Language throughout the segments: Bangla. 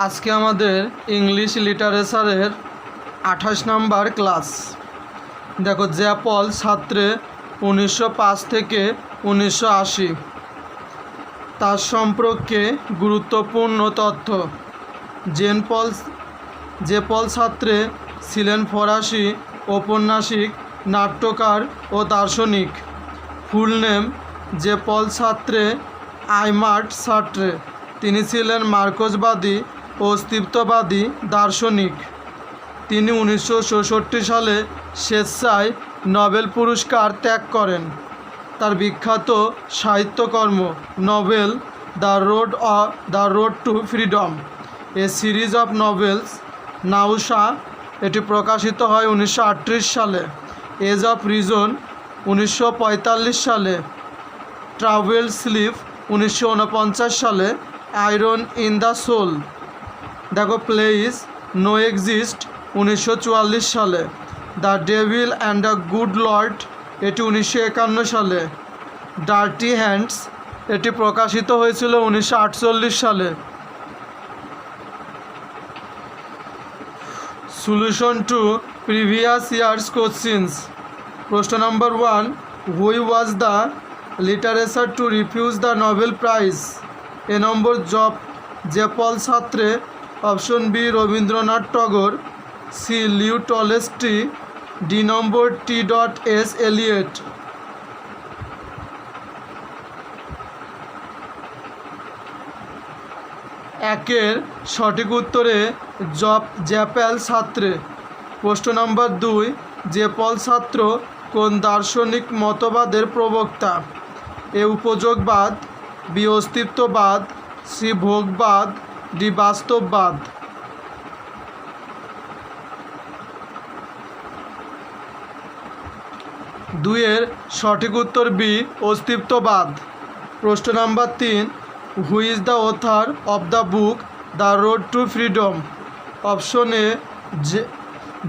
আজকে আমাদের ইংলিশ লিটারেচারের 28 নাম্বার ক্লাস। দেখো, জ্যাপল ছাত্রে 1905 থেকে 1980 তার সম্পর্কে গুরুত্বপূর্ণ তথ্য। জ্যাপল ছাত্রে ছিলেন ফরাসি ঔপন্যাসিক, নাট্যকার ও দার্শনিক। ফুল নেম জ্যাপল ছাত্রে আইমার্ট সার্ট্রে। তিনি ছিলেন মার্কসবাদী ও অস্তিত্ববাদী দার্শনিক। তিনি 1966 সালে স্বেচ্ছায় নোবেল পুরস্কার ত্যাগ করেন। তার বিখ্যাত সাহিত্যকর্ম novel the road to freedom, a series of novels Nausea, এটি প্রকাশিত হয় 1938 সালে। এজ অফ রিজন 1945 সালে। ট্রাভেল স্লিপ 1949 সালে। আয়রন ইন দ্য সোল, দেখো, প্লেস নো এক্সিস্ট 1944 সালে। The devil and the good Lord, এটি 1951 সালে। ডার্টি হ্যান্ডস, এটি প্রকাশিত হয়েছিল 1948 সালে। Solution to previous years questions. প্রশ্ন নম্বর 1, who was the literature to refuse the Nobel prize? A নম্বর Jean Paul Sartre. Option B Rabindranath Tagore. C Leo Tolstoy. D নম্বর টি.এস. এলিয়ট। একের সঠিক উত্তরে জ্যাপল ছাত্রে। প্রশ্ন নম্বর 2, জ্যাপল ছাত্র কোন দার্শনিক মতবাদের প্রবক্তা? এ উপযোগবাদ, বি অস্তিত্ববাদ, সি ভোগবাদ, ডি বাস্তববাদ। দুইয়ের সঠিক উত্তর বি অস্তিত্ববাদ। প্রশ্ন number 3, who is the author of the book the road to freedom? Option A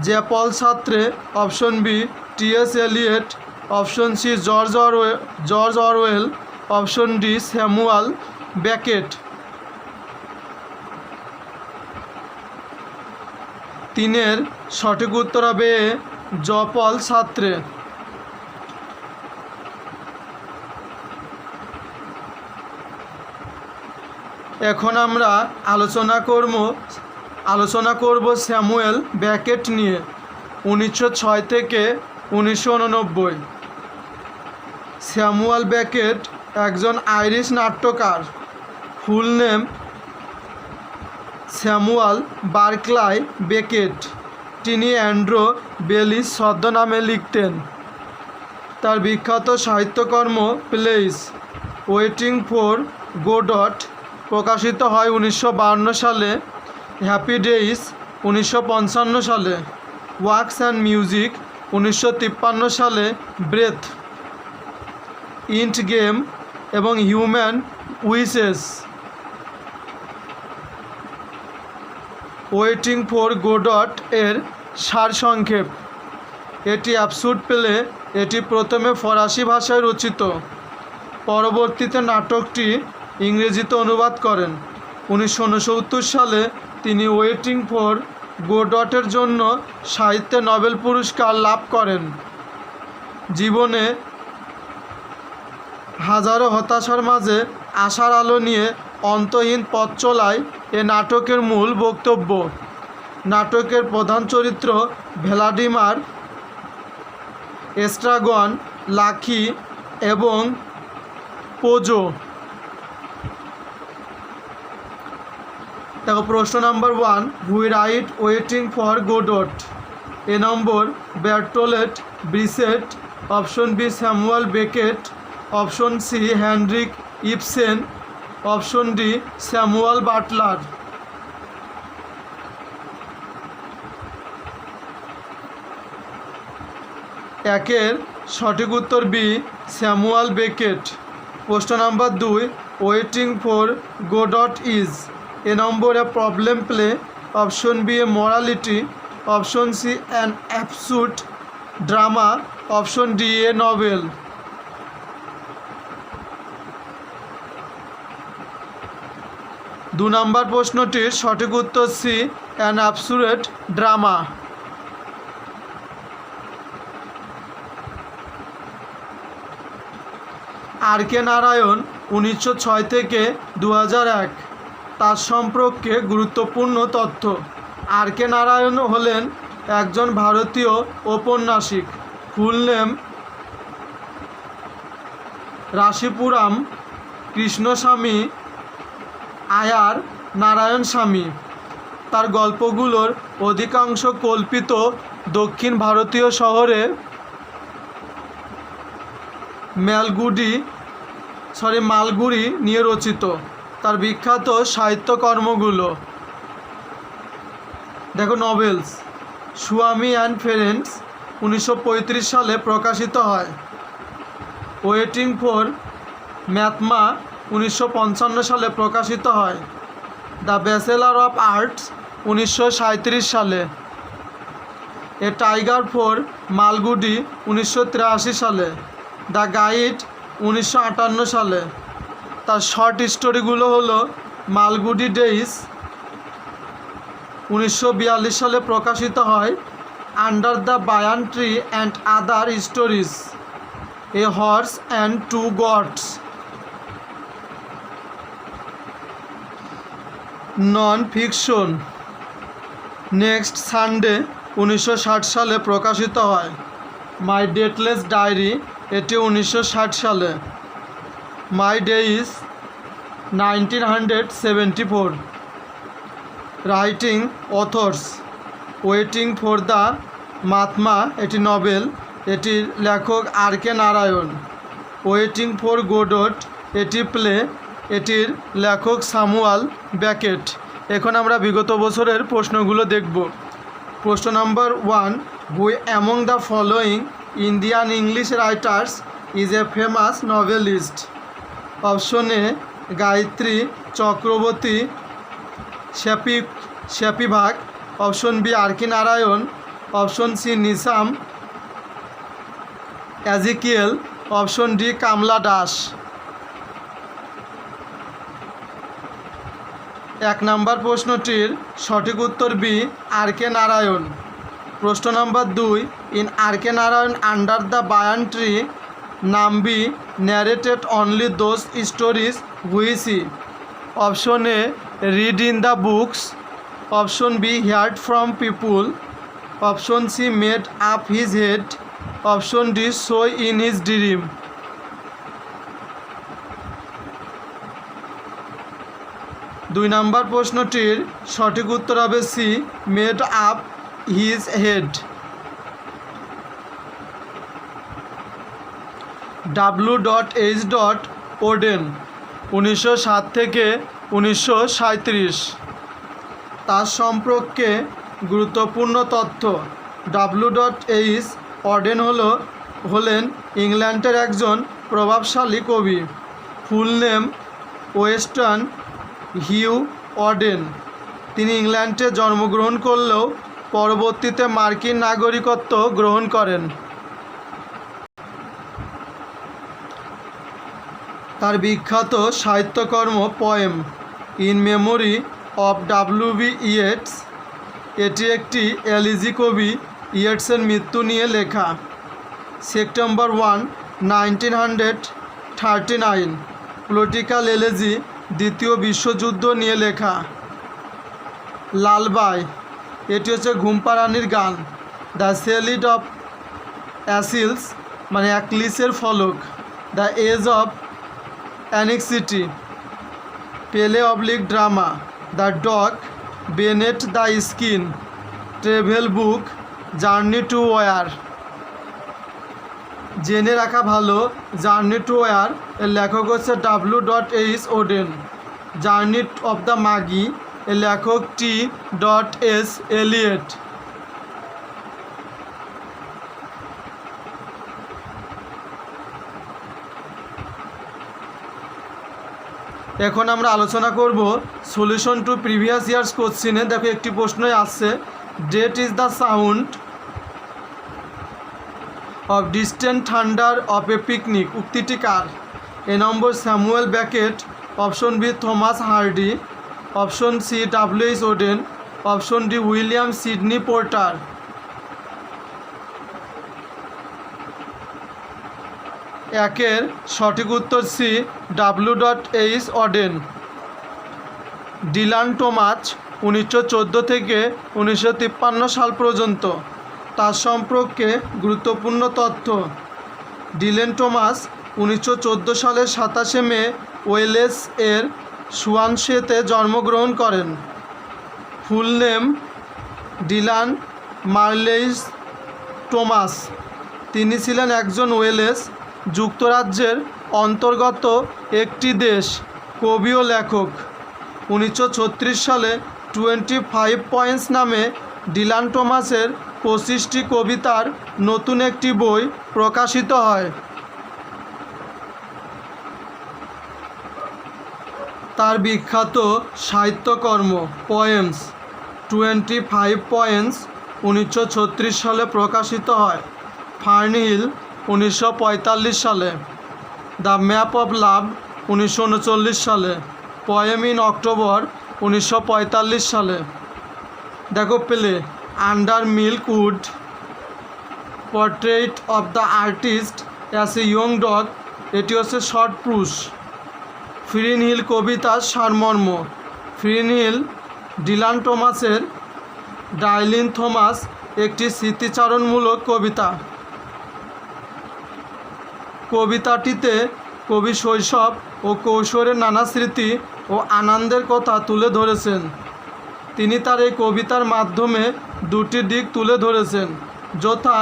Jean Paul Sartre. Option B T S. Eliot. Option C George Orwell. Option D Samuel Beckett. 3-এর সঠিক উত্তর হবে জ্যাপল ছাত্রে। এখন আমরা আলোচনা করব স্যামুয়েল বেকেট নিয়ে। 1906 থেকে 1989। স্যামুয়েল বেকেট একজন আইরিশ নাট্যকার। Full name Samuel Barclay Beckett. তিনি অ্যান্ড্রু বেলিস ছদ্মনামে লিখতেন। তার বিখ্যাত সাহিত্যকর্ম প্লেস ওয়েটিং ফর গোডট প্রকাশিত হয় 1952 সালে। হ্যাপি ডেইজ 1955 সালে। ওয়াক্স অ্যান্ড মিউজিক 1953 সালে। ব্রেথ, ইন্ট গেম এবং হিউম্যান উইশেস। ওয়েটিং ফর গোডট এর সারসংক্ষেপ। এটি অ্যাবসুর্ড প্লে। এটি প্রথমে ফরাসি ভাষায় রচিত। পরবর্তীতে নাটকটি ইংরেজিতে অনুবাদ করেন। 1969 সালে তিনি ওয়েটিং ফর গোডটের জন্য সাহিত্যে নোবেল পুরস্কার লাভ করেন। জীবনে হাজারো হতাশার মাঝে আশার আলো নিয়ে অন্তহীন পথ চলায় এ নাটকের মূল বক্তব্য। নাটকের প্রধান চরিত্র ভ্লাদিমির এস্ট্রাগন, লাকি এবং পোজো। দেখো, প্রশ্ন number 1, who wrote waiting for Godot? A number Bertolt Brecht. Option B Samuel Beckett. Option C Henrik Ibsen. Option D Samuel Butler. একের সঠিক উত্তর বি স্যামুয়েল বেকেট। প্রশ্ন number 2, waiting for Godot is? A number a problem play. Option B a morality. Option C an absurd drama. Option D a novel. Number প্রশ্নটির সঠিক উত্তর C, an absurd drama. R K Narayan 1906 থেকে 2001, তার সম্পর্কে গুরুত্বপূর্ণ তথ্য। আর কে নারায়ণ হলেন একজন ভারতীয় ঔপন্যাসিক। ফুল নেম রাশিপুরাম কৃষ্ণস্বামী আয়ার নারায়ণ স্বামী। তার গল্পগুলোর অধিকাংশ কল্পিত দক্ষিণ ভারতীয় শহরে মালগুড়ি নিয়ে রচিত। তার বিখ্যাত সাহিত্যকর্মগুলো দেখো, নভেলস স্বামী অ্যান্ড ফ্রেন্ডস 1935 সালে প্রকাশিত হয়। ওয়েটিং ফর ম্যাথমা 1955 সালে প্রকাশিত হয়। দ্য ব্যাচেলর অফ আর্টস 1937 সালে। এ টাইগার ফর মালগুডি 1983 সালে। দ্য গাইড 1958 সালে। তার শর্ট স্টোরিগুলো হলো মালগুডি ডেইজ 1942 সালে প্রকাশিত হয়। Under the banyan tree and other stories, a horse and two gods non fiction, next Sunday 1960 সালে প্রকাশিত হয়। মাই ডেথলেস ডায়েরি, এটি 1960 সালে। My days 1974। Writing authors waiting for the Mahatma, এটি নভেল, এটির লেখক R K Narayan. Waiting for Godot, এটি প্লে, এটির লেখক স্যামুয়েল বেকেট। এখন আমরা বিগত বছরের প্রশ্নগুলো দেখব। প্রশ্ন number 1, who among the following Indian English writers is a famous novelist? Option A Gayatri Chakravorty Spivak, option B R K Narayan, option C Nissim Ezekiel, option D Kamala Das. 1 নম্বর প্রশ্নটির সঠিক উত্তর বি, আর কে নারায়ণ। প্রশ্ন number 2, in R K Narayan under the banyan tree Nambi narrated only those stories which he? Option A read in the books, option B heard from people, option C made up his head, option D saw in his dream. 2 number প্রশ্নটির সঠিক উত্তর হবে C, made up his head. W.H. Auden 1907 থেকে 1937, তার সম্পর্কে গুরুত্বপূর্ণ তথ্য। W.H. ওডেন হলেন ইংল্যান্ডের একজন প্রভাবশালী কবি। Full name Wystan Hugh Auden. তিনি ইংল্যান্ডে জন্মগ্রহণ করলেও পরবর্তীতে মার্কিন নাগরিকত্ব গ্রহণ করেন। তার বিখ্যাত সাহিত্যকর্ম poem in memory of W.B. Yeats, এটি একটি এলিজি কবি ইয়েটসের মৃত্যু নিয়ে লেখা। সেপ্টেম্বর 1, 1939, পলিটিক্যাল এলিজি, দ্বিতীয় বিশ্বযুদ্ধ নিয়ে লেখা। লালবাই, এটি হচ্ছে ঘুমপাড়ানির গান। দ্য সেলিড অফ অ্যাসিলস, মানে অ্যাকলিসের ফলক। The age of anxiety, play oblique drama. The dog beneath the skin, travel book. Journey to war, জেনে রাখা ভালো, জার্নি টু ওয়ার এর লেখক হচ্ছে W.H. Wooden. Journey of the মাগি এর লেখক T.S. এলিয়ট। এখন আমরা আলোচনা করব সলিউশন টু প্রিভিয়াস ইয়ার্স কোশ্চিনে। দেখো একটি প্রশ্নই আসছে, that is the sound of distant thunder of a picnic, উক্তিটি কার? A number Samuel Beckett, option B Thomas Hardy, option C W H. Auden, option D William Sydney Porter. একের সঠিক উত্তর C W H. Auden. Dylan Thomas 1914 থেকে 1953 সাল পর্যন্ত। তার সম্পর্কে গুরুত্বপূর্ণ তথ্য। ডিলান টোমাস 1914 সালের 27 মে ওয়েলেস এর সুয়ানসেতে জন্মগ্রহণ করেন। Full name Dylan Marlais Thomas. তিনি ছিলেন একজন ওয়েলেস যুক্তরাজ্যের অন্তর্গত একটি দেশ, কবি ও লেখক। 1936 সালে 25 পয়েন্টস নামে ডিলান টোমাসের 25টি কবিতার নতুন একটি বই প্রকাশিত হয়। তার বিখ্যাত সাহিত্যকর্ম পোয়েমস 25 পয়েন্টস 1936 সালে প্রকাশিত হয়। ফার্নহিল 1945 সালে, দ্য ম্যাপ অফ লাভ 1939 সালে, পোয়েম ইন অক্টোবর 1945 সালে। দেখো play under milk wood, portrait of the artist as a young dog, এটি হচ্ছে শর্ট প্রুস। ফ্রিনহিল কবিতার সারমর্ম। ফ্রিনহিল ডিলান টোমাসের ডাইলিন থমাস একটি স্মৃতিচারণমূলক কবিতা। কবিতাটিতে কবি শৈশব ও কৈশোরের নানা স্মৃতি ও আনন্দের কথা তুলে ধরেছেন। তিনি তার এই কবিতার মাধ্যমে দুটি দিক তুলে ধরেছেন, যথা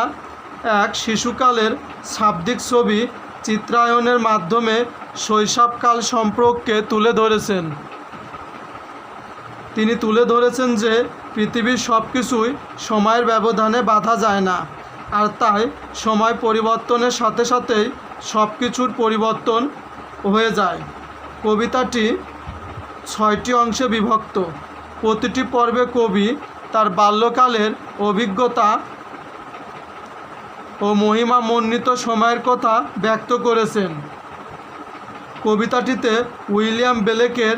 এক, শিশুকালের শাব্দিক ছবি চিত্রায়নের মাধ্যমে শৈশবকাল সম্পর্কে তুলে ধরেছেন। তিনি তুলে ধরেছেন যে পৃথিবীর সব কিছুই সময়ের ব্যবধানে বাধা যায় না, আর তাই সময় পরিবর্তনের সাথে সাথেই সব কিছুর পরিবর্তন হয়ে যায়। কবিতাটি 6টি অংশে বিভক্ত। প্রতিটি পর্বে কবি তার বাল্যকালের অভিজ্ঞতা ও মহিমামণ্ডিত সময়ের কথা ব্যক্ত করেছেন। কবিতাটিতে উইলিয়াম ব্লেকের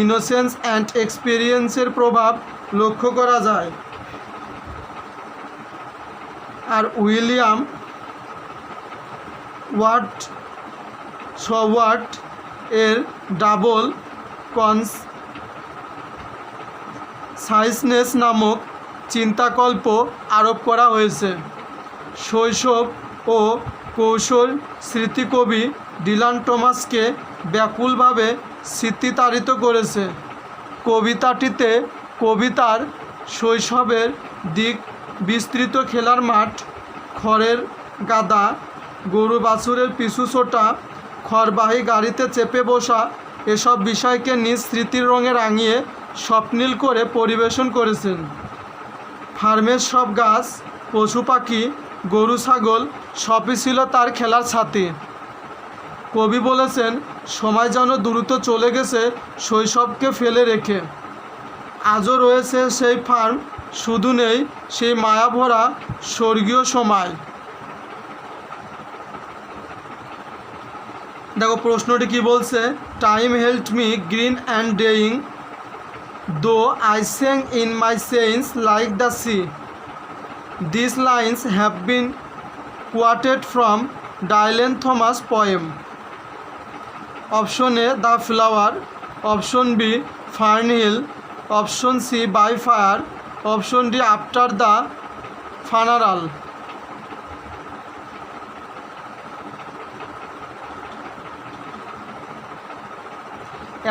ইনোসেন্স অ্যান্ড এক্সপিরিয়েন্সের প্রভাব লক্ষ্য করা যায়। আর উইলিয়াম ওয়ার্ডসওয়ার্থ এর ডাবল কনসাইসনেস নামক চিন্তাকল্প আরোপ করা হয়েছে। শৈশব ও কৈশোর স্মৃতিকবি ডিলান টোমাসকে ব্যাকুলভাবে স্মৃতিতাড়িত করেছে। কবিতাটিতে কবিতার শৈশবের দিক বিস্তৃত খেলার মাঠ, খড়ের গাদা, গরু বাছুরের পিছু ছোটা, খড়বাহী গাড়িতে চেপে বসা এসব বিষয়কে নিজ স্মৃতির রঙে রাঙিয়ে স্বপ্নিল করে পরিবেশন করেছেন। ফার্মের সব গাছ, পশু পাখি, গরু ছাগল সবই ছিল তার খেলার সাথী। কবি বলেছেন, সময় যেন দ্রুত চলে গেছে শৈশবকে ফেলে রেখে। আজও রয়েছে সেই ফার্ম, শুধু নেই সেই মায়াভরা স্বর্গীয় সময়। দেখো প্রশ্নটি কি বলছে, time helped me green and dying though I sang in my sense like the sea. This lines have been quoted from Dylan Thomas poem. Option A the flower, option B Fern Hill, option C by fire, option D after the funeral.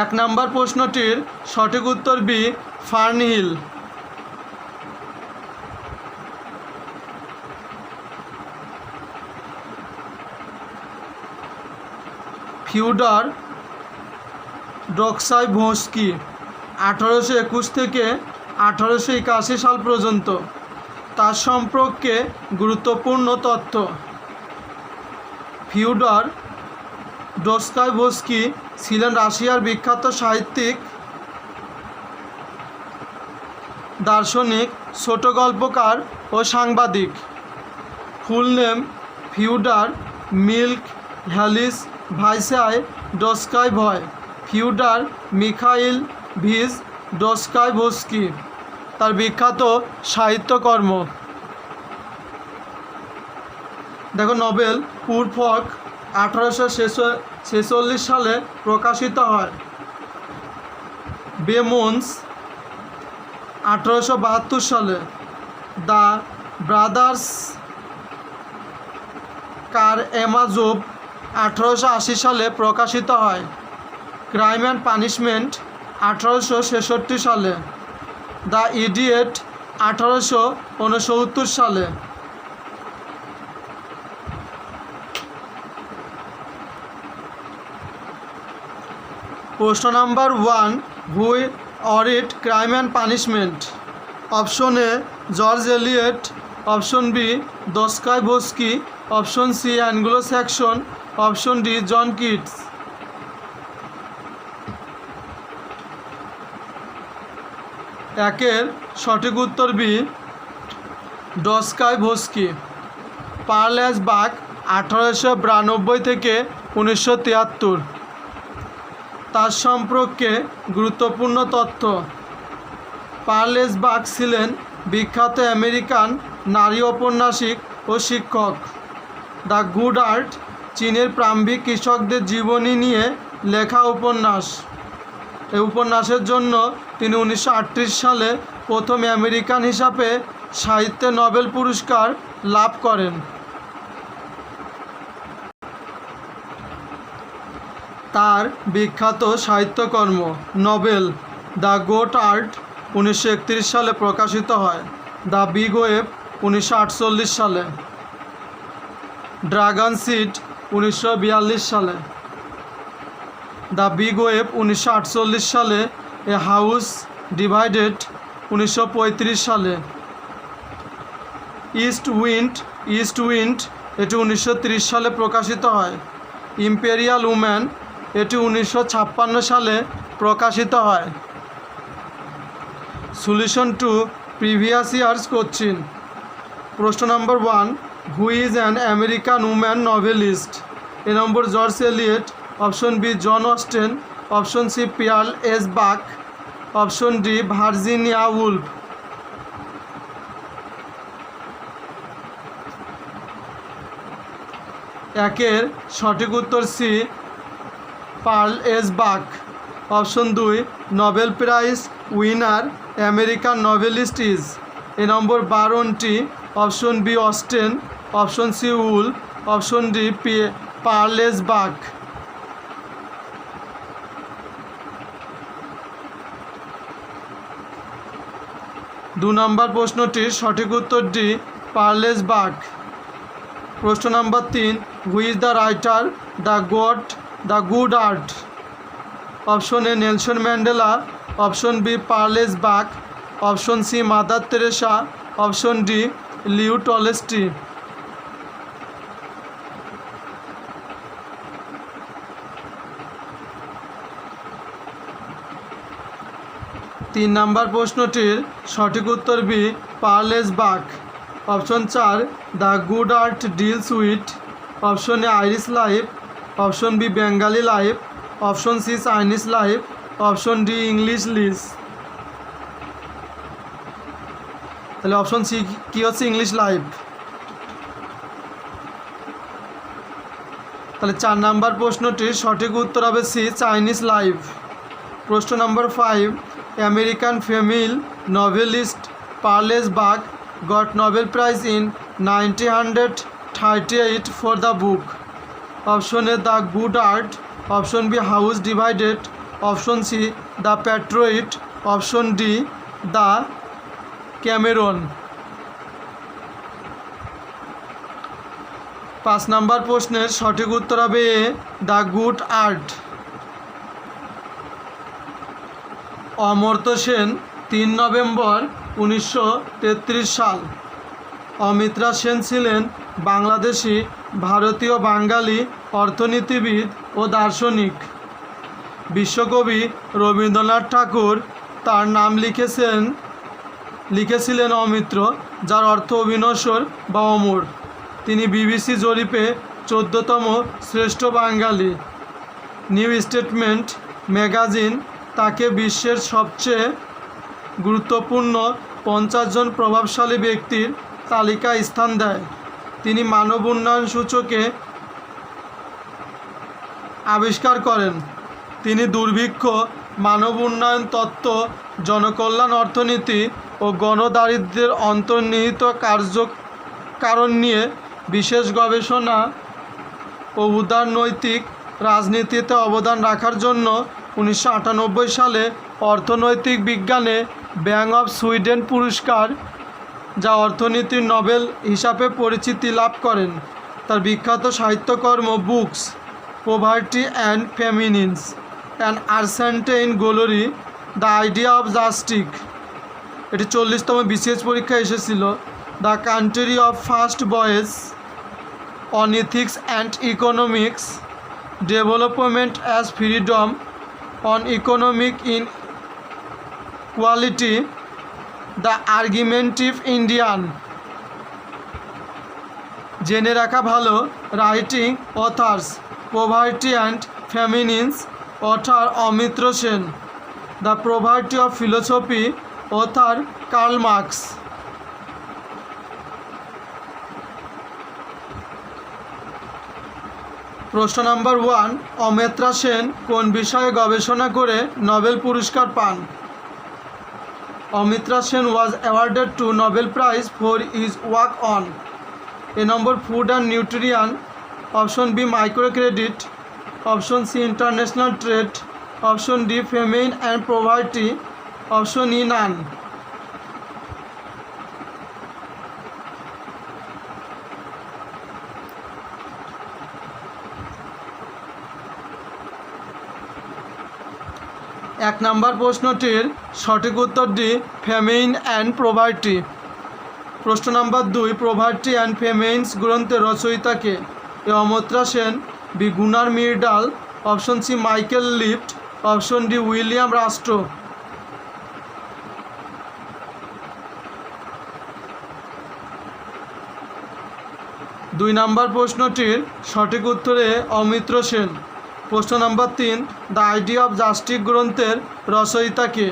এক নম্বর প্রশ্নটির সঠিক উত্তর বি ফার্নহিল। ফিওডর ডস্টয়evsky 1821 থেকে 1881 সাল পর্যন্ত। তার সম্পর্কে গুরুত্বপূর্ণ তথ্য। ফিওডর ডস্টয়evsky ছিলেন রাশিয়ার বিখ্যাত সাহিত্যিক, দার্শনিক, ছোট গল্পকার ও সাংবাদিক। ফুল নেম ফিওডর মিখহাইলিচ ভাইসাই ডস্টয়ভ, ফিওডর মিখাইল ভিজ ডস্কাইভস্কি, তার বিখ্যাত সাহিত্যকর্ম। দেখো নোবেল উরফক 1846 সালে প্রকাশিত হয়। বেমন্স 1872 সালে। দ্য ব্রাদার্স কারএমাজোভ 1880 সালে প্রকাশিত হয়। ক্রাইম অ্যান্ড পানিশমেন্ট 1866 সালে। দ্য ইডিয়েট 1869 সালে। প্রশ্ন number 1, who wrote crime and punishment? Option A George Eliot, option B Dostoevsky, option C Anglo Saxon, option D John Keats. একের সঠিক উত্তর বি ডস্কাইভস্কি। পার্লেসবাক 1892 থেকে 1973। তার সম্পর্কে গুরুত্বপূর্ণ তথ্য। পার্লেসবাক ছিলেন বিখ্যাত আমেরিকান নারী ঔপন্যাসিক ও শিক্ষক। দ্য গুড আর্ট চীনের প্রারম্ভিক কৃষকদের জীবনী নিয়ে লেখা উপন্যাস। এই উপন্যাসের জন্য তিনি 1938 সালে প্রথম আমেরিকান হিসাবে সাহিত্যে নোবেল পুরস্কার লাভ করেন। তার বিখ্যাত সাহিত্যকর্ম নোবেল দ্য গুড আর্ট 1931 সালে প্রকাশিত হয়। দ্য বিগ ওয়েভ 1948 সালে। ড্রাগন সিড 1942 সালে। দ্য বিগ ওয়েভ 1948 সালে। এ হাউস ডিভাইডেড 1935 সালে। ইস্ট উইন্ড এটি 1930 সালে প্রকাশিত হয়। ইম্পেরিয়াল উম্যান এটি 1956 সালে প্রকাশিত হয়। Solution to previous years question. প্রশ্ন নম্বর 1, who is an American woman novelist? A number George Eliot, option B John Austen, option C Pearl S Buck, option D Virginia Woolf. একের সঠিক উত্তর C Pearl S Buck. Option 2, Nobel prize winner American novelist is? A number Bronte, option B Austen, option C Woolf, option D Pearl S Buck. দু নম্বর প্রশ্নটির সঠিক উত্তর ডি পার্ল এস বাক। প্রশ্ন number 3, who is the writer the good earth? Option A Nelson Mandela, option B Pearl S Buck, option C Mother Teresa, option D Leo Tolstoy. তিন নম্বর প্রশ্নটির সঠিক উত্তর B Pearl S Buck. Option 4, the good earth deals with? Option A Irish life, option B Bengali life, option C Chinese life, option D English life. তাহলে অপশন সি কি হচ্ছে? English life. তাহলে 4 নম্বর প্রশ্নটির সঠিক উত্তর হবে সি চাইনিজ লাইফ। প্রশ্ন number 5, American female novelist Pearl S Buck got Nobel Prize in 1938 for the book? Option A, The Good Art, Option B, House Divided, Option C, The Patriot, Option D, The Cameron. 5 number প্রশ্নের সঠিক উত্তর হবে A the good earth. Amartya Sen 3 November 1933 সাল। অমিত্রা সেন ছিলেন বাংলাদেশি ভারতীয় বাঙালি অর্থনীতিবিদ ও দার্শনিক। বিশ্বকবি রবীন্দ্রনাথ ঠাকুর তার নাম লিখেছিলেন অমিত্র, যার অর্থ অবিনশ্বর বা অমর। তিনি বিবিসি জরিপে 14তম শ্রেষ্ঠ বাঙালি। নিউ স্টেটমেন্ট ম্যাগাজিন তাকে বিশ্বের সবচেয়ে গুরুত্বপূর্ণ 50 জন প্রভাবশালী ব্যক্তির তালিকায় স্থান দেয়। তিনি মানব উন্নয়ন সূচকে আবিষ্কার করেন। তিনি দুর্ভিক্ষ, মানব উন্নয়ন তত্ত্ব, জনকল্যাণ অর্থনীতি ও গণদারিদ্র্যের অন্তর্নিহিত কারণ নিয়ে বিশেষ গবেষণা ও উদারনৈতিক রাজনীতিতে অবদান রাখার জন্য 1998 সালে অর্থনৈতিক বিজ্ঞানে ব্যাংক অফ সুইডেন পুরস্কার, যা অর্থনীতির নোবেল হিসাবে পরিচিতি লাভ করেন। তার বিখ্যাত সাহিত্যকর্ম books poverty and famines, an Argentine glory, the idea of justice, এটি 40তম বিসিএস পরীক্ষায় এসেছিল। The country of first boys, on ethics and economics, development as freedom, on economic inequality, the argumentative Indian. জেনে রাখা ভালো, writing authors, poverty and famines, author অমিত্র Sen. The poverty of philosophy, author Karl Marx. প্রশ্ন নাম্বার 1, অমিত্রা সেন কোন বিষয়ে গবেষণা করে নোবেল পুরস্কার পান? অমিত্রা Sen was awarded to Nobel Prize for his work on A number food and nutrition, option B microcredit, option C international trade, option D famine and poverty, option E none. এক নম্বর প্রশ্নটির সঠিক উত্তর ডি, ফেমিন অ্যান্ড পভার্টি। প্রশ্ন নাম্বার 2, পভার্টি অ্যান্ড ফেমিনস গ্রন্থের রচয়িতাকে? এ অমিত্রা Sen, B Gunnar Myrdal, option C Michael Lipton, option D William Rostow. 2 number প্রশ্নটির সঠিক উত্তরে অমিত্র সেন। প্রশ্ন number 3, the idea of justice গ্রন্থের রচয়িতাকে?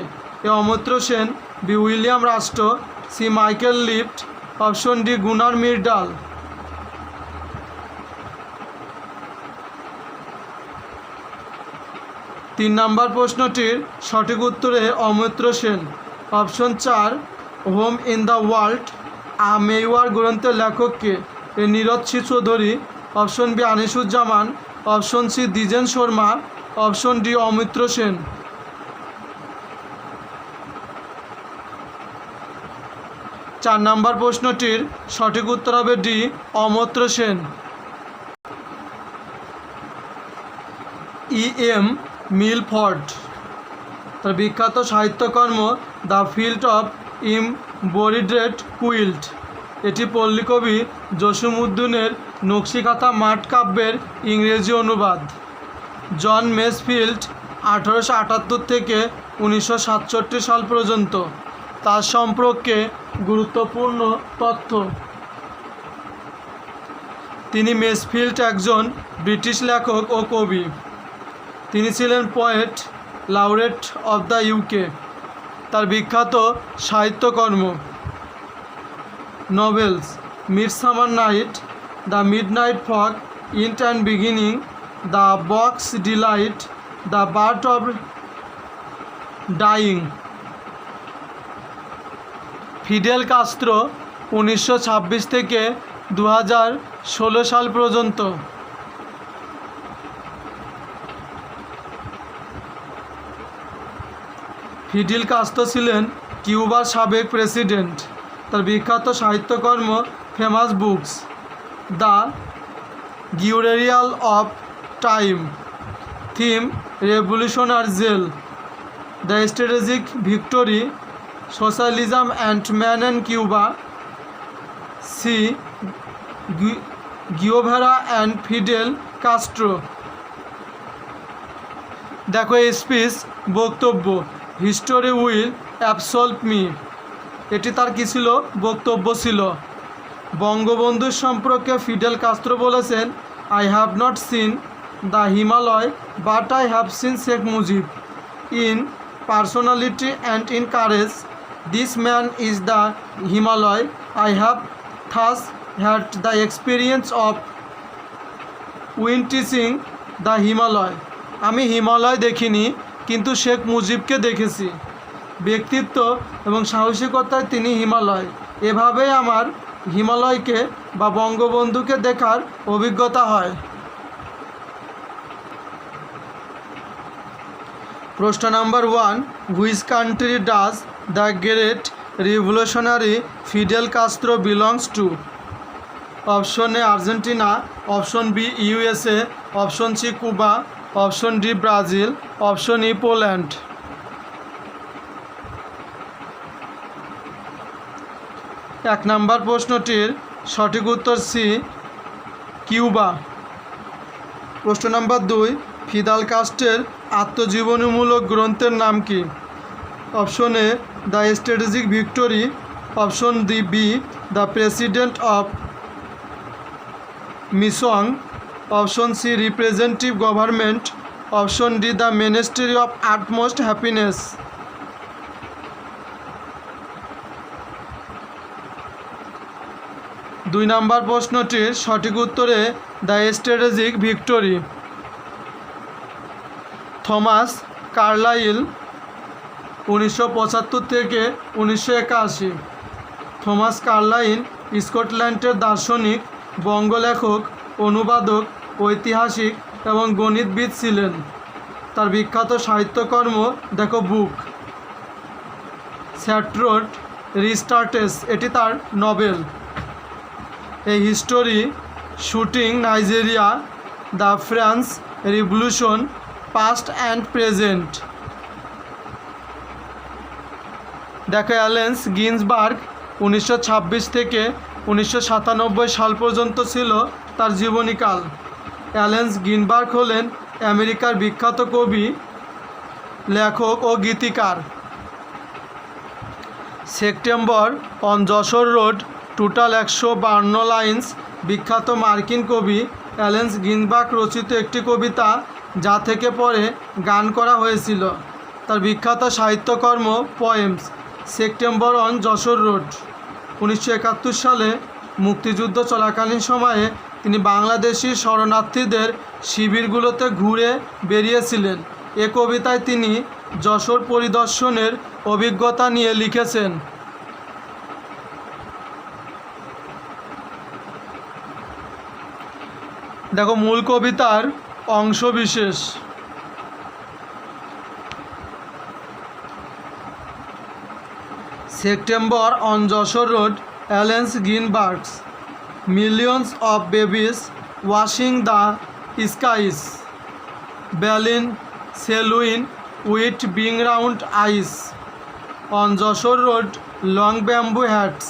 এ অমিত্র Sen, B William Rostow, C Michael Lipton, option D Gunnar Myrdal. 3 number প্রশ্নটির সঠিক উত্তরে অমিত্র Sen. Option 4, home in the world, a memoir গ্রন্থের লেখককে? A Nirad C Chaudhuri, option B Anisuzzaman, option C Dwijen Sharma, option D অমিত্র সেন। 4 নম্বর প্রশ্নটির সঠিক উত্তর হবে ডি, অমিত্র সেন। E.M. মিলফোর্ড, তার বিখ্যাত সাহিত্যকর্ম the field of embroidered quilt, এটি পল্লীকবি জসীমউদ্দীনের নকশিকাঁথা মাঠ কাব্যের ইংরেজি অনুবাদ। জন মেসফিল্ড 1878 থেকে 1967 সাল পর্যন্ত, তার সম্পর্কে গুরুত্বপূর্ণ তথ্য। তিনি মেসফিল্ড একজন ব্রিটিশ লেখক ও কবি। তিনি ছিলেন poet laureate of the UK. তার বিখ্যাত সাহিত্যকর্ম novels midsummer night, the midnight fog, end and beginning, the box delight, the bird of dawning. Fidel Castro 1926 থেকে 2016 সাল পর্যন্ত। ফিডেল কাস্ত্রো ছিলেন কিউবার সাবেক প্রেসিডেন্ট। তার বিখ্যাত সাহিত্যকর্ম famous books the guerrilla of time, theme revolutionary jail, the strategic victory, socialism and man and Cuba, Che Guevara and Fidel Castro. দেখো এই স্পিচ, বক্তব্য, হিস্টোরি উইল অ্যাবসল্ভ মি, এটি তার কী ছিল? বক্তব্য ছিল। বঙ্গবন্ধুর সম্পর্কে ফিডেল কাস্ত্রো বলেছেন, I have not seen the Himalaya but I have seen Sheikh Mujib in personality and in courage. This man is the Himalaya. I have thus had the experience of witnessing the Himalaya. আমি হিমালয় দেখিনি, কিন্তু শেখ মুজিবকে দেখেছি। ব্যক্তিত্ব এবং সাহসিকতায় তিনি হিমালয়। এভাবেই আমার হিমালয়কে বা বঙ্গবন্ধুকে দেখার অভিজ্ঞতা হয়। প্রশ্ন number 1, which country does the great revolutionary Fidel Castro belongs to? Option A Argentina, option B USA, option C Cuba, option D Brazil, option E Poland. এক নম্বর প্রশ্নটির সঠিক উত্তর সি, কিউবা। প্রশ্ন নাম্বার 2, ফিদেল কাস্ট্রোর আত্মজীবনীমূলক গ্রন্থের নাম কি? Option A the strategic victory, option B the president of missing, option C representative government, option D the ministry of utmost happiness. 2 number প্রশ্নটির সঠিক উত্তরে the strategic victory. Thomas Carlyle 1975 থেকে 1981। থমাস কার্লাইল স্কটল্যান্ডের দার্শনিক, বঙ্গলেখক, অনুবাদক, ঐতিহাসিক এবং গণিতবিদ ছিলেন। তার বিখ্যাত সাহিত্যকর্ম দেখো বুক। স্যাট্রোট রিস্টার্টেস, এটি তার novel. A history, shooting Nigeria, the French revolution, past and present. দেখো অ্যালেন্স গিন্সবার্গ 1926 থেকে 1997 সাল পর্যন্ত ছিল তার জীবনীকাল। অ্যালেন্স গিনবার্গ হলেন আমেরিকার বিখ্যাত কবি, লেখক ও গীতিকার। September on Jessore road, total 152 lines, বিখ্যাত মার্কিন কবি অ্যালেন্স গিনবার্গ রচিত একটি কবিতা, যা থেকে পরে গান করা হয়েছিল। তার বিখ্যাত সাহিত্যকর্ম poems. September on Jessore road. 1971 সালে মুক্তিযুদ্ধ চলাকালীন সময়ে তিনি বাংলাদেশি শরণার্থীদের শিবিরগুলোতে ঘুরে বেরিয়েছিলেন। এ কবিতায় তিনি যশোর পরিদর্শনের অভিজ্ঞতা নিয়ে লিখেছেন। দেখো মূল কবিতার অংশবিশেষ। September on Joshua Road, Allen Ginsberg's millions of babies washing the skies, Berlin, Selwyn with being round eyes. On Joshua Road, long bamboo hats,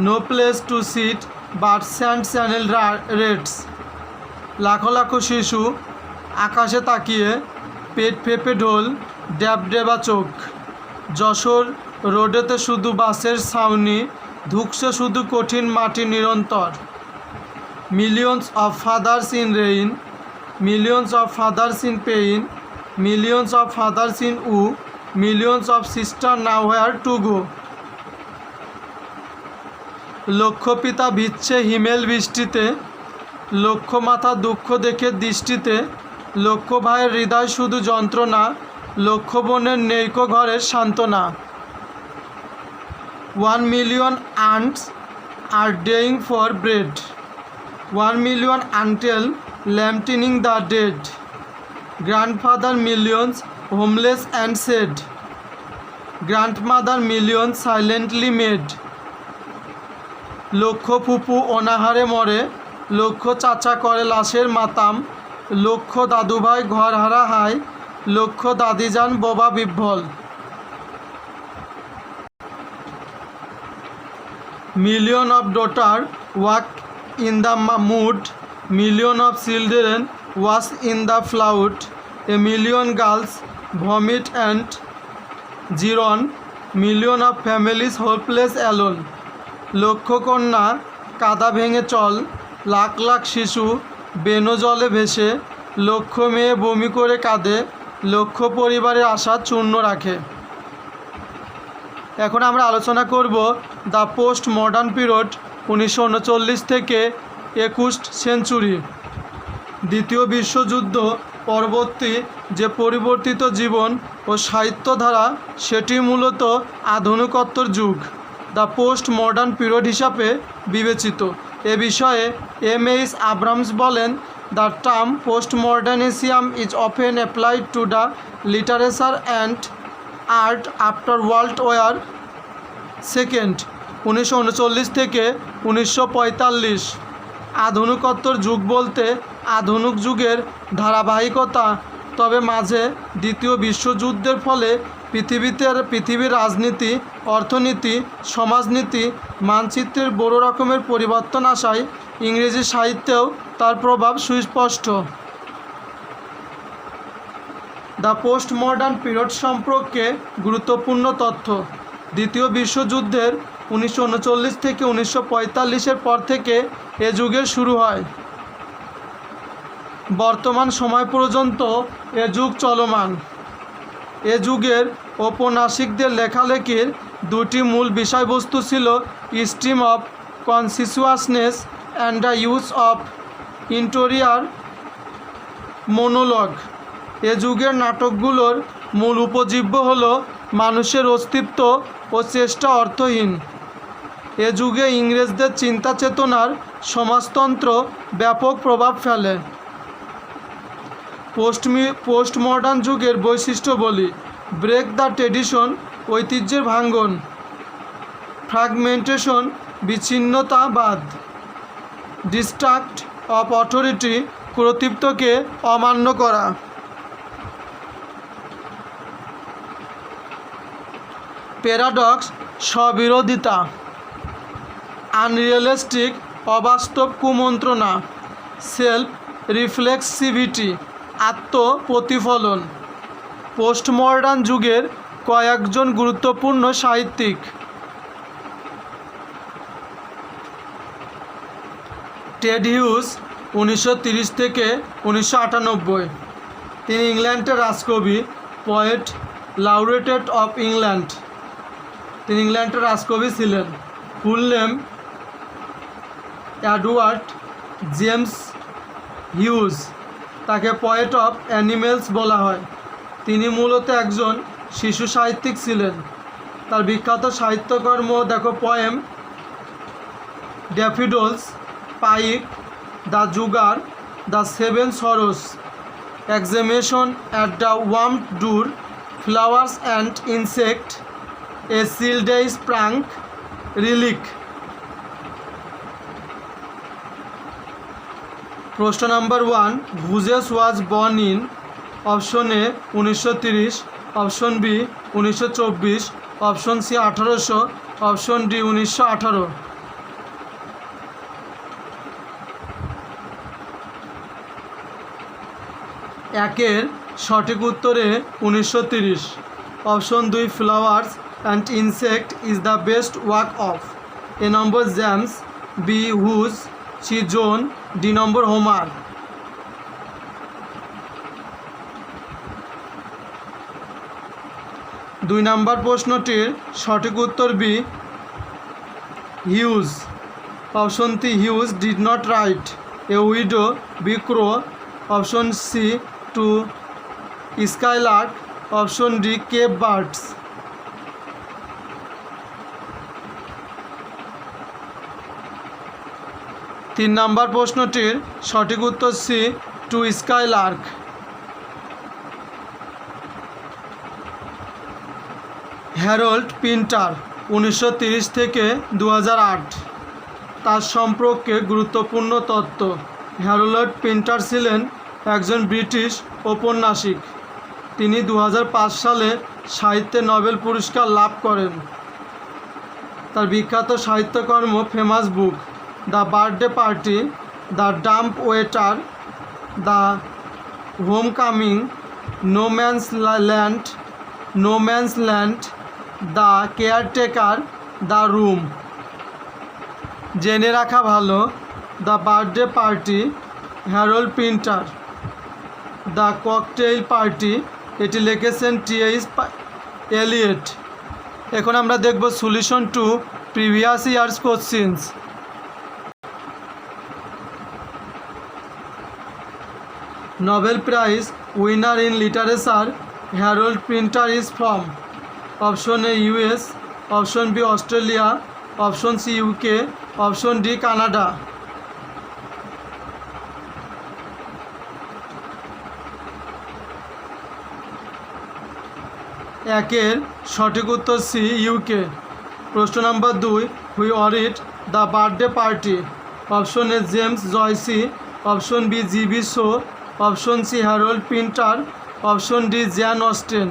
no place to sit but sand channel reds. লাখো লাখো শিশু আকাশে তাকিয়ে, পেট ফেপে ঢোল, ড্যাব ডেবা চোখ। যশোর রোডেতে শুধু বাসের ছাউনি, ধুকছে শুধু কঠিন মাটি নিরন্তর। Millions of father's in rain, millions of father's in pain, millions of father's in millions of sister now where to go. লক্ষ পিতা ভিজছে হিমেল বৃষ্টিতে, লক্ষ মাথা দুঃখ দেখে দৃষ্টিতে, লক্ষ ভাইয়ের হৃদয় শুধু যন্ত্রণা, লক্ষ বোনের নেইকো ঘরের সান্ত্বনা। 1 million ants are dying for bread, 1 million until lamenting the dead. Grandfather millions homeless and sad, grandmother millions silently made. লক্ষ ফুপু অনাহারে মরে, লক্ষ চাচা করে লাশের মাতাম, লক্ষ দাদুভাই ঘর হারা হায়, লক্ষ দাদিজান বোবা বিভ্বল। Million of daughter walk in the mud, million of children wash in the flood, a million girls vomit and জীরণ, million of families hopeless alone. লক্ষ কন্যা কাদা ভেঙে চল, লাখ লাখ শিশু বেনো জলে ভেসে, লক্ষ মেয়ে বমি করে কাঁদে, লক্ষ পরিবারের আশা চূর্ণ রাখে। এখন আমরা আলোচনা করব দ্য পোস্ট মডার্ন পিরিয়ড 1939 থেকে 21 সেঞ্চুরি। দ্বিতীয় বিশ্বযুদ্ধ পরবর্তী যে পরিবর্তিত জীবন ও সাহিত্য ধারা সেটি মূলত আধুনিকোত্তর যুগ, দ্য পোস্ট মডার্ন পিরিয়ড হিসাবে বিবেচিত। এ বিষয়ে M.H. আব্রামস বলেন, the term post modernism is often applied to the literature and art after world war second 1939 থেকে 1945। আধুনিকোত্তর যুগ বলতে আধুনিক যুগের ধারাবাহিকতা, তবে মাঝে দ্বিতীয় বিশ্বযুদ্ধের ফলে পৃথিবীর রাজনীতি, অর্থনীতি, সমাজনীতি, মানচিত্রের বড় রকমের পরিবর্তন আসায় ইংরেজি সাহিত্যেও তার প্রভাব সুস্পষ্ট। দ্য পোস্ট মডার্ন পিরিয়ড সম্পর্কে গুরুত্বপূর্ণ তথ্য। দ্বিতীয় বিশ্বযুদ্ধের 1939 থেকে 1945-এর পর থেকে এ যুগের শুরু হয়। বর্তমান সময় পর্যন্ত এ যুগ চলমান। এ যুগের ঔপন্যাসিকদের লেখালেখির দুটি মূল বিষয়বস্তু ছিল stream of consciousness and the use of interior monologue. এ যুগের নাটকগুলোর মূল উপজীব্য হল মানুষের অস্তিত্ব ও চেষ্টা অর্থহীন। এ যুগে ইংরেজদের চিন্তা চেতনার সমাজতন্ত্র ব্যাপক প্রভাব ফেলে। পোস্ট মডার্ন যুগের বৈশিষ্ট্য বলি: ব্রেক দ্য ট্রেডিশন, ঐতিহ্যের ভাঙ্গন; ফ্র্যাগমেন্টেশন, বিচ্ছিন্নতাবাদ; ডিস্ট্রাক্ট অফ অথরিটি, কর্তৃত্বকে অমান্য করা; প্যারাডক্স, স্ববিরোধিতা; আনরিয়েলিস্টিক, অবাস্তব কুমন্ত্রণা; সেলফ রিফ্লেক্সিভিটি, আত্মপ্রতিফলন। পোস্ট মডার্ন যুগের কয়েকজন গুরুত্বপূর্ণ সাহিত্যিক: টেড হিউজ 1930 থেকে 1998। তিনি ইংল্যান্ডের রাজকবি, পোয়েট লাউরেটেড অফ ইংল্যান্ড। তিনি ইংল্যান্ডের রাজকবি ছিলেন। Full name Edward James huge. তাকে পোয়েট অফ অ্যানিমেলস বলা হয়। তিনি মূলত একজন শিশু সাহিত্যিক ছিলেন। তার বিখ্যাত সাহিত্যকর্ম দেখো: poem daffodils, pike, the jaguar, the seven sorrows, examination at the ওয়ার্ম door, flowers and insect, a children's prank, relic. প্রশ্ন number 1, Hughes was born in? Option A 1930, option B 1924, option C 1800, option D 1918। একের সঠিক উত্তরে 1930। Option 2, flowers and insect is the best work of. A number James, B Hughes, C John, D number Homer. দুই নম্বর প্রশ্নটির সঠিক উত্তর B, Hughes. Option C, Hughes did not write a widow, B crow. Option C, to skylark. Option D, cave birds. তিন নম্বর প্রশ্নটির সঠিক উত্তর C, to skylark. Harold Pinter 1930 থেকে 2008। তার সম্পর্কে গুরুত্বপূর্ণ তথ্য: হ্যারল্ড পিন্টার ছিলেন একজন ব্রিটিশ ঔপন্যাসিক। তিনি 2005 সালে সাহিত্যে নোবেল পুরস্কার লাভ করেন। তার বিখ্যাত সাহিত্যকর্ম famous book: the birthday party, the dumb waiter, the home coming, no man's land, the caretaker, the room. জেনে রাখা ভালো: the birthday party, Harold Pinter; the cocktail party, এটি লিখেছেন টি.এইচ. এলিয়ট। এখন আমরা দেখব solution to previous years questions. Nobel prize winner in literature Harold Pinter is from option A US, option B Australia, option C UK, option D Canada. একের সঠিক উত্তর সি ইউকে। প্রশ্ন number 2, who wrote the birthday party? Option A James Joyce, option B G B Shaw, option C Harold Pinter, option D Jane Austen.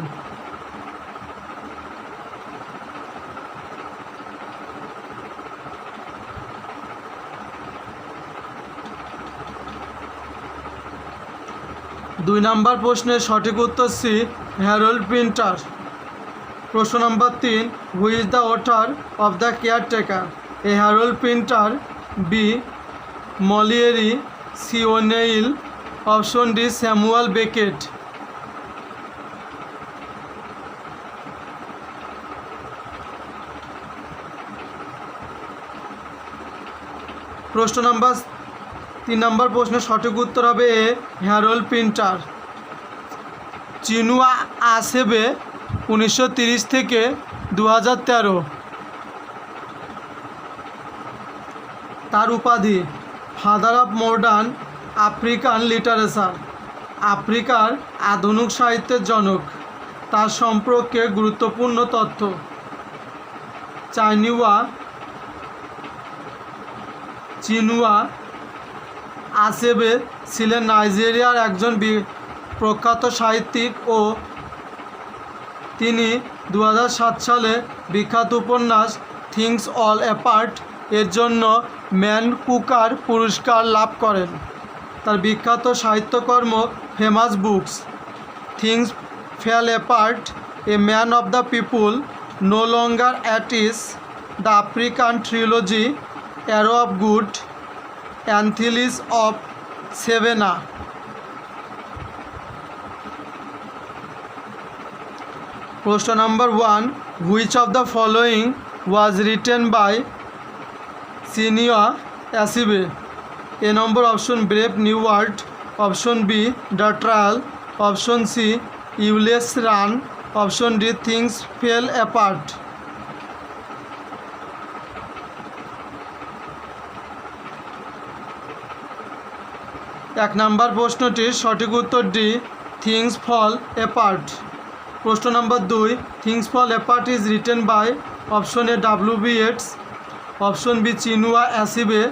দুই নাম্বার প্রশ্নের সঠিক উত্তর সি হ্যারল্ড প্রিন্টার। প্রশ্ন number 3, who is the author of the caretaker? A Harold Pinter, B Moliere, C O'Neill, option D Samuel Beckett. প্রশ্ন নাম্বার 3 নম্বর প্রশ্নের সঠিক উত্তর হবে এ হ্যারল্ড প্রিন্টার। চিনুয়া আচেবে 1930 থেকে 2013। তার উপাধি father of modern African literature, আফ্রিকার আধুনিক সাহিত্যের জনক। তার সম্পর্কে গুরুত্বপূর্ণ তথ্য। চিনুয়া আচেবে ছিলেন নাইজেরিয়ার একজন প্রখ্যাত সাহিত্যিক ও তিনি 2007 সালে বিখ্যাত উপন্যাস থিংস অল অ্যাপার্ট এর জন্য ম্যান কুকার পুরস্কার লাভ করেন। তার বিখ্যাত সাহিত্যকর্ম famous books things fell apart, a man of the people, no longer at ease, the African trilogy, arrow of God, anthills of Savannah. প্রশ্ন number 1, which of the following was written by Chinua Achebe? A number option brave new world, option B the trial, option C Ulysses run, option D things fell apart. এক নম্বর প্রশ্নটির সঠিক উত্তর ডি থিংস ফল অ্যাপার্ট। প্রশ্ন number 2, things fall apart is written by option A W B. Yeats, option B Chinua Achebe,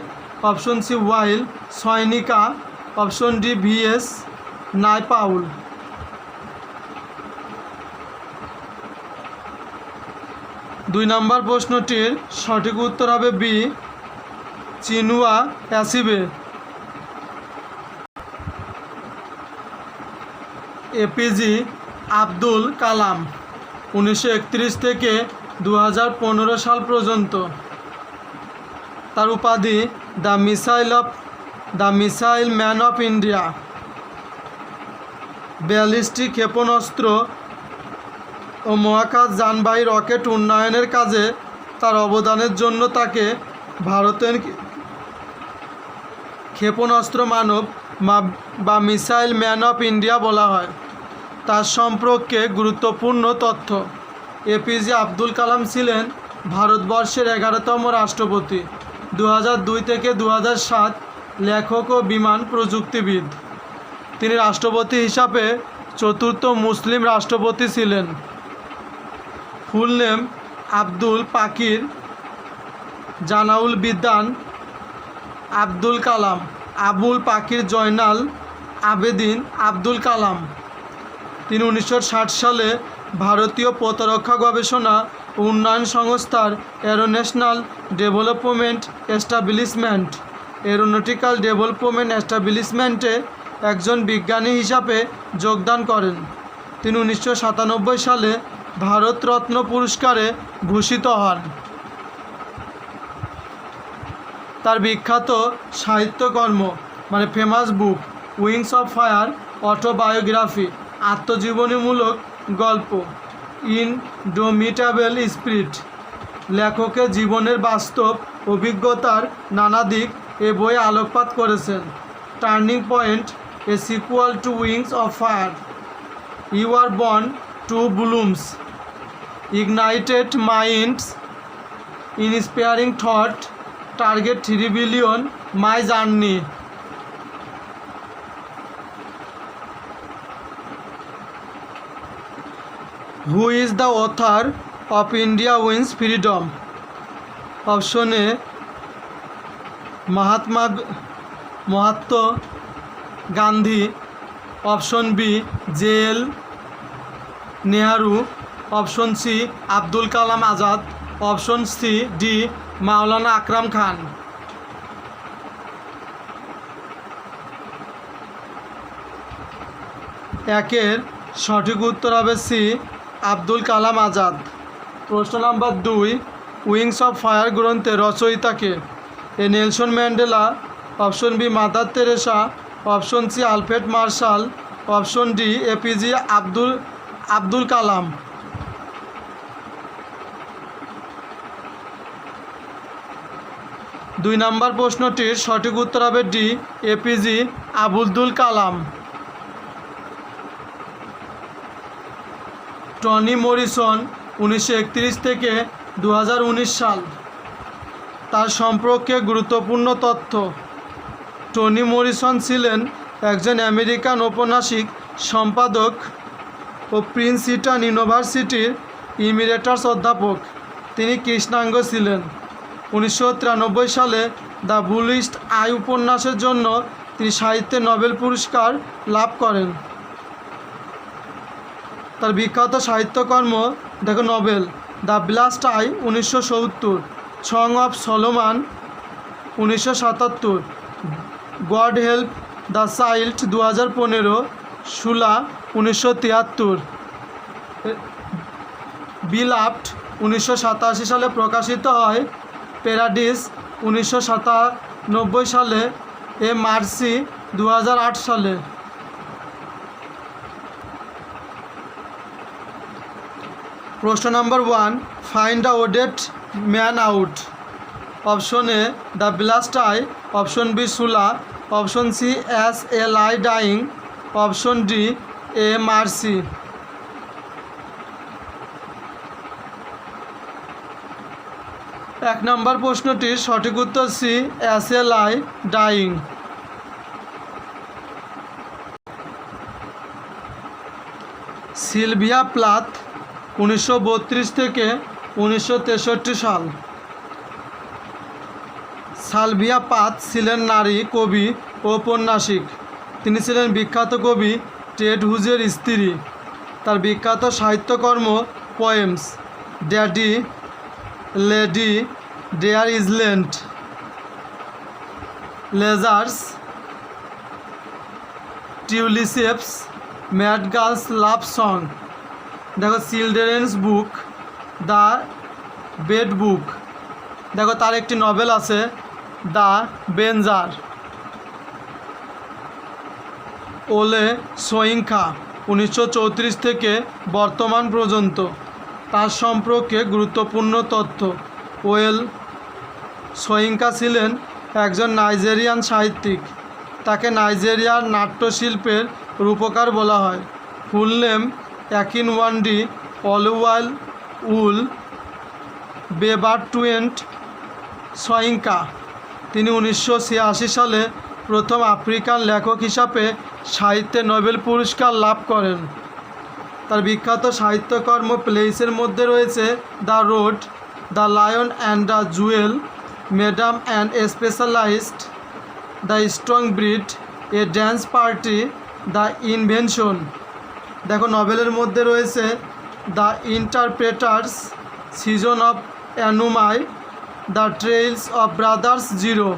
option C Wole Soyinka, option D V S. Naipaul. দুই নম্বর প্রশ্নটির সঠিক উত্তর হবে B Chinua Achebe. APJ Abdul Kalam 1931 থেকে 2015 সাল পর্যন্ত। তার উপাধি the missile man of India. Ballistic ক্ষেপণাস্ত্র ও মহাকাশ যানবাহী রকেট উন্নয়নের কাজে তার অবদানের জন্য তাকে ভারতের ক্ষেপণাস্ত্র মানব বা মিসাইল ম্যান অফ ইন্ডিয়া বলা হয়। তার সম্পর্কে গুরুত্বপূর্ণ তথ্য। এপিজে আব্দুল কালাম ছিলেন ভারতবর্ষের 11তম রাষ্ট্রপতি। 2002 থেকে 2007 লেখক ও বিমান প্রযুক্তিবিদ। তিনি রাষ্ট্রপতি হিসাবে 4র্থ মুসলিম রাষ্ট্রপতি ছিলেন। ফুল নেম আব্দুল পাকির জানাউল বিদ্যান আব্দুল কালাম, আবুল পাকির জয়নাল আবেদিন আব্দুল কালাম। তিনি 1960 সালে ভারতীয় প্রতিরক্ষা গবেষণা ও উন্নয়ন সংস্থার এরোন্যাশনাল ডেভেলপমেন্ট এস্টাবলিশমেন্ট এরোনটিক্যাল ডেভেলপমেন্ট এস্টাবলিশমেন্টে একজন বিজ্ঞানী হিসাবে যোগদান করেন। তিনি 1997 সালে ভারতরত্ন পুরস্কারে ভূষিত হন। তার বিখ্যাত সাহিত্যকর্ম মানে famous book wings of fire, autobiography, আত্মজীবনীমূলক গল্প ইনডোমিটেবল স্পিরিট। লেখকের জীবনের বাস্তব অভিজ্ঞতার নানা দিক এ বইয়ে আলোকপাত করেছেন। Turning point, a sequel to wings of fire, you are born to blooms, ignited minds, inspiring thought, target 3 billion, my journey. Who is the author of India wins freedom? Option A Mahatma Gandhi, option B J L Nehru, option C Abdul Kalam Azad, option C D Maulana Akram Khan. একের সঠিক উত্তর হবে সি আব্দুল কালাম আজাদ। প্রশ্ন নাম্বার 2, উইংস অফ ফায়ার গ্রন্থের রচয়িতাকে? A Nelson Mandela, option B Mother Teresa, option C Alfred Marshall, option D APJ Abdul Kalam. দুই নম্বর প্রশ্নটির সঠিক উত্তর হবে D APJ Abdul Kalam. Toni Morrison 1931 থেকে 2019 সাল। তার সম্পর্কে গুরুত্বপূর্ণ তথ্য। টনি মরিসন ছিলেন একজন আমেরিকান ঔপন্যাসিক, সম্পাদক ও প্রিন্সটন ইউনিভার্সিটির ইমিরেটাস অধ্যাপক। তিনি কৃষ্ণাঙ্গ ছিলেন। 1993 সালে দ্য বুলিস্ট আই উপন্যাসের জন্য তিনি সাহিত্যে নোবেল পুরস্কার লাভ করেন। তার বিখ্যাত সাহিত্যকর্ম দেখো Nobel, the bluest I 1970, song of Solomon 1977, god help the child 2015, শুলা 1973, beloved 1987 সালে প্রকাশিত হয়, প্যারাডিস 1997 সালে, এ মার্সি 2008 সালে। প্রশ্ন number 1, find the odd man out. Option A the bluest eye, option B Sula, option C as I lay dying, option D a mercy. এক নম্বর প্রশ্নটির সঠিক উত্তর C as I lay dying. Sylvia Plath 1932 থেকে 1963 সাল। সালভিয়া পাথ ছিলেন নারী কবি ও ঔপন্যাসিক। তিনি ছিলেন বিখ্যাত কবি টেড হুজের স্ত্রী। তার বিখ্যাত সাহিত্যকর্ম poems daddy, lady, dare island, Lazarus, tulips, mad girls love song. দেখো children's book, the bed book. দেখো তার একটি নভেল আছে দ্য বেঞ্জার। ওলে সোয়িঙ্কা 1934 থেকে বর্তমান পর্যন্ত। তার সম্পর্কে গুরুত্বপূর্ণ তথ্য। ওয়েল সোয়িঙ্কা ছিলেন একজন নাইজেরিয়ান সাহিত্যিক। তাকে নাইজেরিয়ার নাট্যশিল্পের রূপকার বলা হয়। ফুল নেম অ্যাকিনওয়ান্ডি অলওয়াল উল বেবারটুয়েন্ট সোয়িঙ্কা। তিনি 1986 সালে প্রথম আফ্রিকান লেখক হিসাবে সাহিত্যে নোবেল পুরস্কার লাভ করেন। তার বিখ্যাত সাহিত্যকর্ম প্লেসের মধ্যে রয়েছে the road, the lion and the jewel, madmen and specialized, the strong breed, a dance party, the invention. দেখো নভেলের মধ্যে রয়েছে the interpreters, season of anomy, the trials of brothers Jero.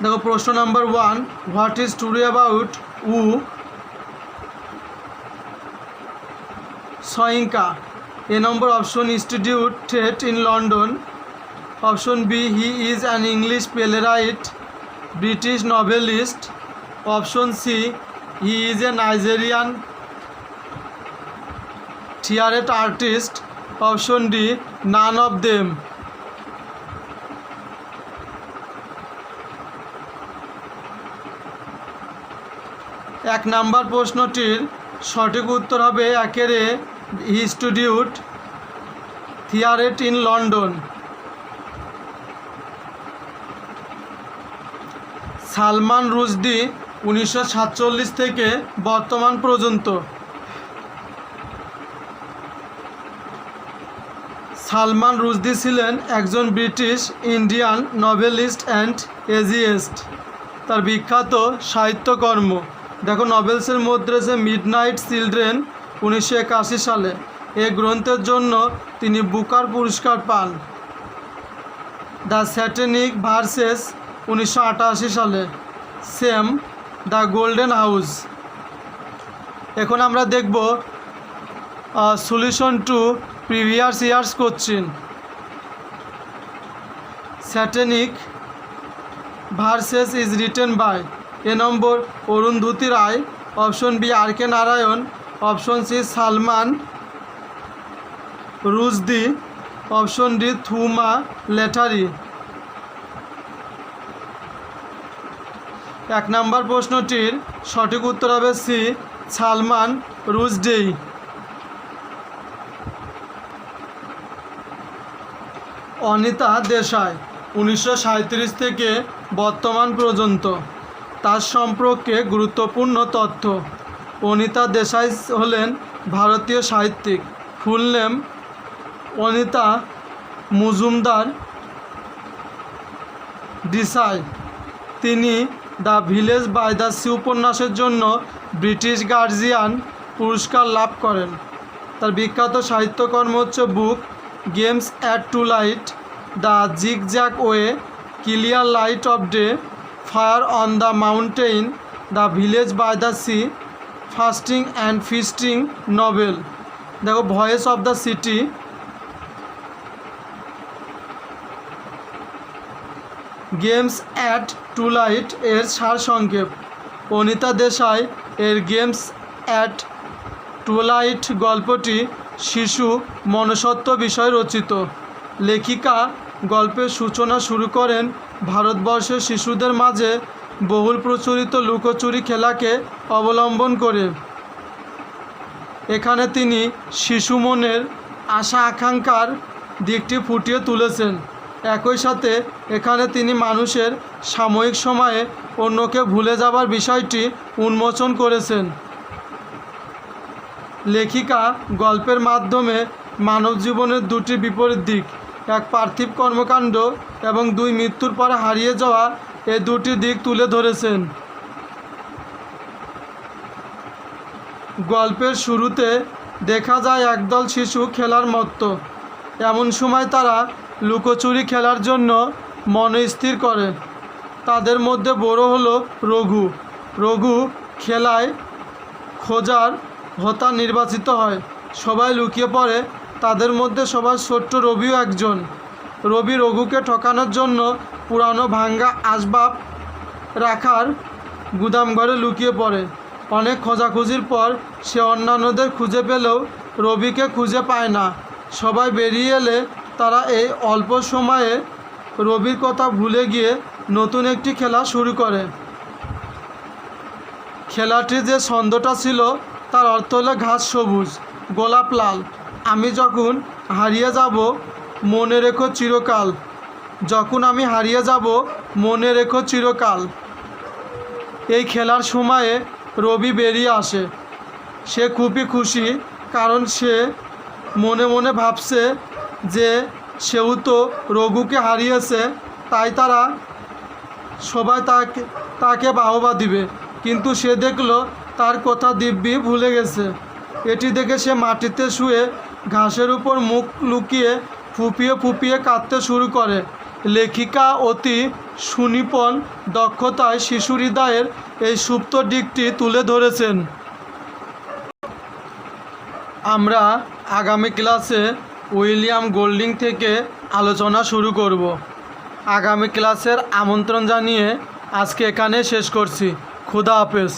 দেখো প্রশ্ন number 1, what is true about Wole Soyinka? A number option instituted in London, option B he is an English playwright, British novelist, option C he is a Nigerian theatre artist, option D none of them. এক নাম্বার প্রশ্নটির সঠিক উত্তর হবে একের এ, হি স্টুডিউড থিয়ারেট ইন লন্ডন। সালমান রুশদি 1947 থেকে বর্তমান পর্যন্ত। সালমান রুশদি ছিলেন একজন ব্রিটিশ ইন্ডিয়ান নভেলিস্ট অ্যান্ড এজিয়েস্ট। তার বিখ্যাত সাহিত্যকর্ম দেখো নভেলসের মধ্যে রয়েছে মিডনাইট চিলড্রেন 1981 সালে। এই গ্রন্থের জন্য তিনি বুকার পুরস্কার পান। দ্য স্যাটানিক ভার্সেস 1988 সালে। Same the golden house. এখন আমরা দেখব solution to previous years question. Satanic verses is written by A number Arundhati Roy, option B R K Narayan, option C Salman Rushdie, option D থুমা লেটারি। এক নম্বর প্রশ্নটির সঠিক উত্তর হবে সি সালমান রুশদি। অনিতা দেশাই 1937 থেকে বর্তমান পর্যন্ত। তার সম্পর্কে গুরুত্বপূর্ণ তথ্য। অনিতা দেশাই হলেন ভারতীয় সাহিত্যিক। Full name Anita Majumdar Desai. তিনি the village by the sea উপন্যাসের জন্য ব্রিটিশ গার্জিয়ান পুরস্কার লাভ করেন। তার বিখ্যাত সাহিত্যকর্ম হচ্ছে book games at twilight, the zigzag way, clear light of day, fire on the mountain, the village by the sea, fasting and feasting novel. দেখো voice of the city, games at twilight এর সারসংক্ষেপ। অনিতা দেশাই এর গেমস অ্যাট টু লাইট গল্পটি শিশু মনস্তত্ত্ব বিষয়ে রচিত। লেখিকা গল্পের সূচনা শুরু করেন ভারতবর্ষের শিশুদের মাঝে বহুল প্রচলিত লুকোচুরি খেলাকে অবলম্বন করে। এখানে তিনি শিশু মনের আশা আকাঙ্ক্ষার দিকটি ফুটিয়ে তুলেছেন। একই সাথে এখানে তিনি মানুষের সাময়িক সময়ে অন্যকে ভুলে যাবার বিষয়টি উন্মোচন করেছেন। লেখিকা গল্পের মাধ্যমে মানব জীবনের দুটি বিপরীত দিক, এক পার্থিব কর্মকাণ্ড এবং দুই মৃত্যুর পরে হারিয়ে যাওয়া, এই দুটি দিক তুলে ধরেছেন। গল্পের শুরুতে দেখা যায় একদল শিশু খেলার মত্ত। এমন সময় তারা লুকোচুরি খেলার জন্য মনস্থির করে। তাদের মধ্যে বড় হলো রঘু। রঘু খেলায় খোঁজার হোতা নির্বাচিত হয়। সবাই লুকিয়ে পড়ে। তাদের মধ্যে সবার ছোট্ট রবিও একজন। রবি রঘুকে ঠকানোর জন্য পুরানো ভাঙ্গা আসবাব রাখার গুদামঘরে লুকিয়ে পড়ে। অনেক খোঁজাখুঁজির পর সে অন্যান্যদের খুঁজে পেলেও রবিকে খুঁজে পায় না। সবাই বেরিয়ে এলে তারা এই অল্প সময়ে রবির কথা ভুলে গিয়ে নতুন একটি খেলা শুরু করে। খেলাটির যে ছন্দটা ছিল তার অর্থ হলো ঘাস সবুজ, গোলাপ লাল। আমি যখন হারিয়ে যাব মনে রেখো চিরকাল। যখন আমি হারিয়ে যাব মনে রেখো চিরকাল। এই খেলার সময়ে রবি বেরিয়ে আসে। সে খুবই খুশি, কারণ সে মনে মনে ভাবছে যে সেও তো রঘুকে হারিয়েছে, তাই তারা সবাই তাকে বাহবা দিবে। কিন্তু সে দেখলো তার কথা দিব্যি ভুলে গেছে। এটি দেখে সে মাটিতে শুয়ে ঘাসের উপর মুখ লুকিয়ে ফুপিয়ে ফুপিয়ে কাঁদতে শুরু করে। লেখিকা অতি সুনিপুণ দক্ষতায় শিশু হৃদয়ের এই সুপ্ত দিকটি তুলে ধরেছেন। আমরা আগামী ক্লাসে উইলিয়াম গোল্ডিং থেকে আলোচনা শুরু করব। আগামী ক্লাসের আমন্ত্রণ জানিয়ে আজকে এখানে শেষ করছি। খুদা হাফেজ।